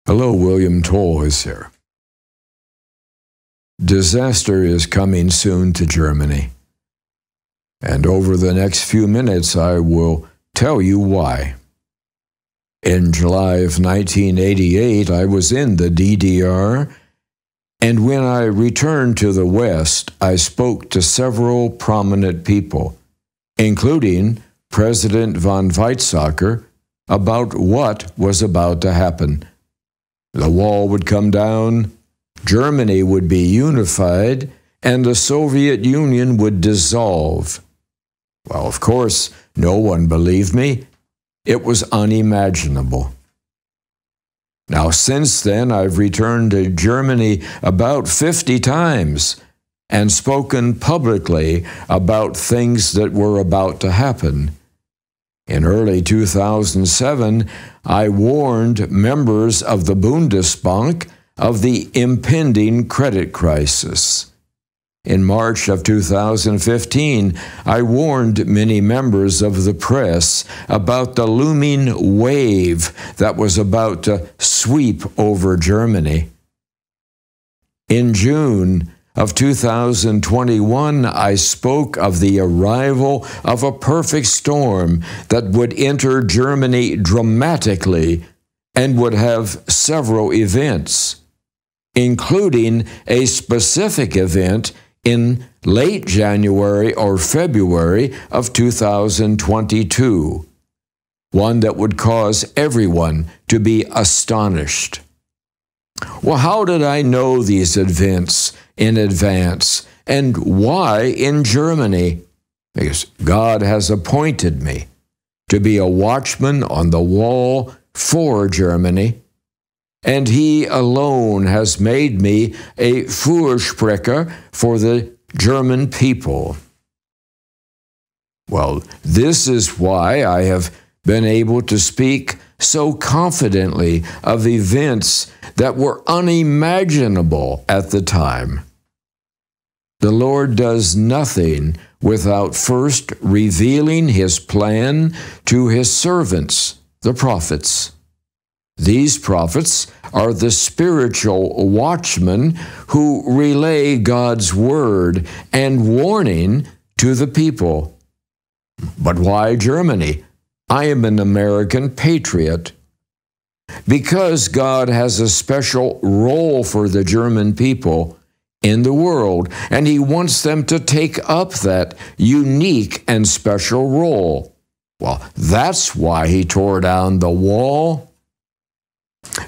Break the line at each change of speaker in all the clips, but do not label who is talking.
Hello, William Toel is here. Disaster is coming soon to Germany. And over the next few minutes, I will tell you why. In July of 1988, I was in the DDR, and when I returned to the West, I spoke to several prominent people, including President von Weizsäcker, about what was about to happen. The wall would come down, Germany would be unified, and the Soviet Union would dissolve. Well, of course, no one believed me. It was unimaginable. Now, since then, I've returned to Germany about 50 times and spoken publicly about things that were about to happen. In early 2007, I warned members of the Bundesbank of the impending credit crisis. In March of 2015, I warned many members of the press about the looming wave that was about to sweep over Germany. In June of 2021, I spoke of the arrival of a perfect storm that would enter Germany dramatically and would have several events, including a specific event in late January or February of 2022, one that would cause everyone to be astonished. Well, how did I know these events in advance, and why in Germany? Because God has appointed me to be a watchman on the wall for Germany, and He alone has made me a Fürsprecher for the German people. Well, this is why I have been able to speak so confidently of events that were unimaginable at the time. The Lord does nothing without first revealing His plan to His servants, the prophets. These prophets are the spiritual watchmen who relay God's word and warning to the people. But why Germany? I am an American patriot. Because God has a special role for the German people in the world, and He wants them to take up that unique and special role. Well, that's why He tore down the wall.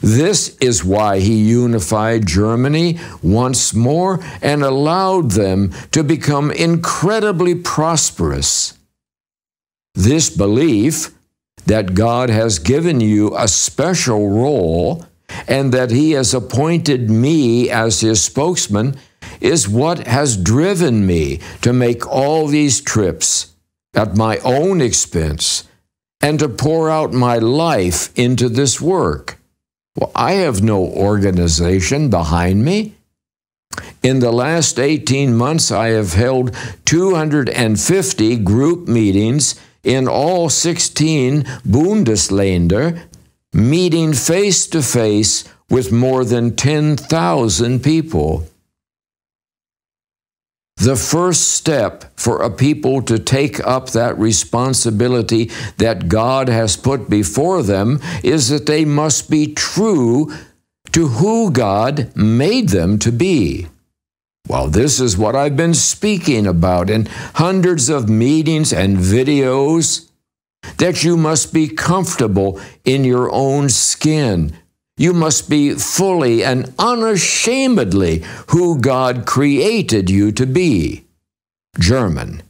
This is why He unified Germany once more and allowed them to become incredibly prosperous. This belief that God has given you a special role and that He has appointed me as His spokesman is what has driven me to make all these trips at my own expense and to pour out my life into this work. Well, I have no organization behind me. In the last 18 months, I have held 250 group meetings in all 16 Bundesländer, meeting face-to-face with more than 10,000 people. The first step for a people to take up that responsibility that God has put before them is that they must be true to who God made them to be. Well, this is what I've been speaking about in hundreds of meetings and videos, that you must be comfortable in your own skin. You must be fully and unashamedly who God created you to be, German.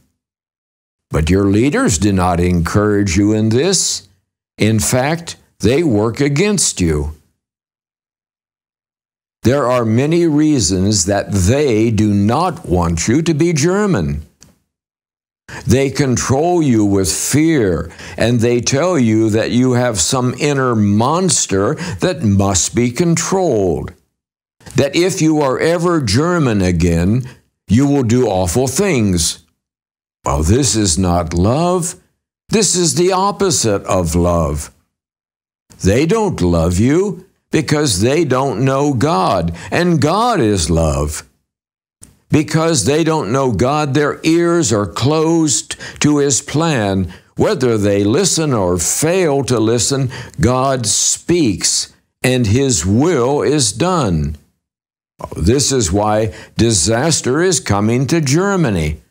But your leaders do not encourage you in this. In fact, they work against you. There are many reasons that they do not want you to be German. They control you with fear, and they tell you that you have some inner monster that must be controlled. That if you are ever German again, you will do awful things. Well, this is not love. This is the opposite of love. They don't love you. because they don't know God, and God is love. Because they don't know God, their ears are closed to His plan. Whether they listen or fail to listen, God speaks, and His will is done. This is why disaster is coming to Germany.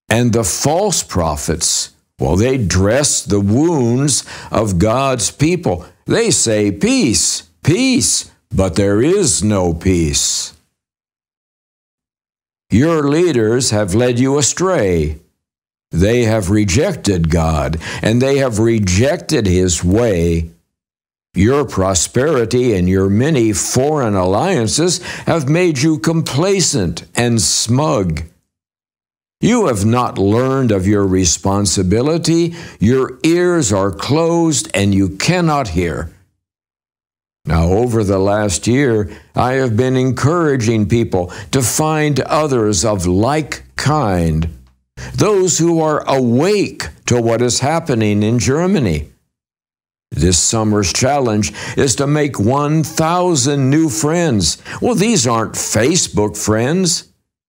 And the false prophets, well, they dress the wounds of God's people. They say, peace, peace, but there is no peace. Your leaders have led you astray. They have rejected God, and they have rejected His way. Your prosperity and your many foreign alliances have made you complacent and smug. You have not learned of your responsibility. Your ears are closed, and you cannot hear. Now, over the last year, I have been encouraging people to find others of like kind, those who are awake to what is happening in Germany. This summer's challenge is to make 1,000 new friends. Well, these aren't Facebook friends,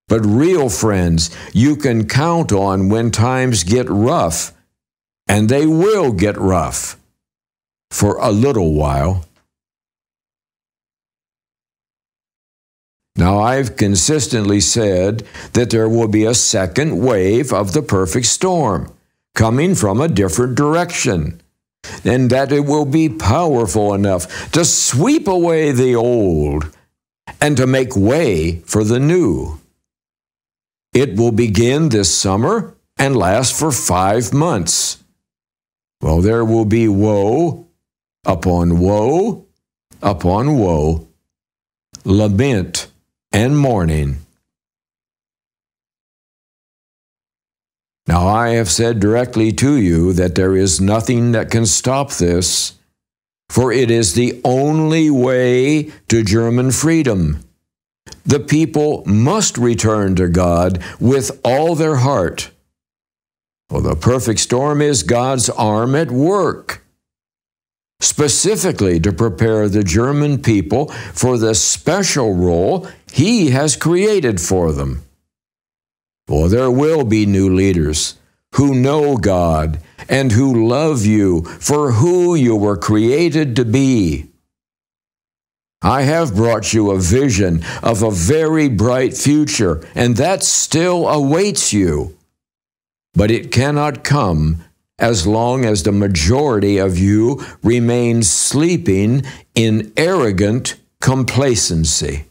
but real friends you can count on when times get rough, and they will get rough for a little while. Now, I've consistently said that there will be a second wave of the perfect storm coming from a different direction, and that it will be powerful enough to sweep away the old and to make way for the new. It will begin this summer and last for 5 months. Well, there will be woe upon woe upon woe, lament and mourning. Now, I have said directly to you that there is nothing that can stop this, for it is the only way to German freedom. The people must return to God with all their heart. Well, the perfect storm is God's arm at work, specifically to prepare the German people for the special role He has created for them. Well, there will be new leaders who know God and who love you for who you were created to be. I have brought you a vision of a very bright future, and that still awaits you. But it cannot come as long as the majority of you remain sleeping in arrogant complacency.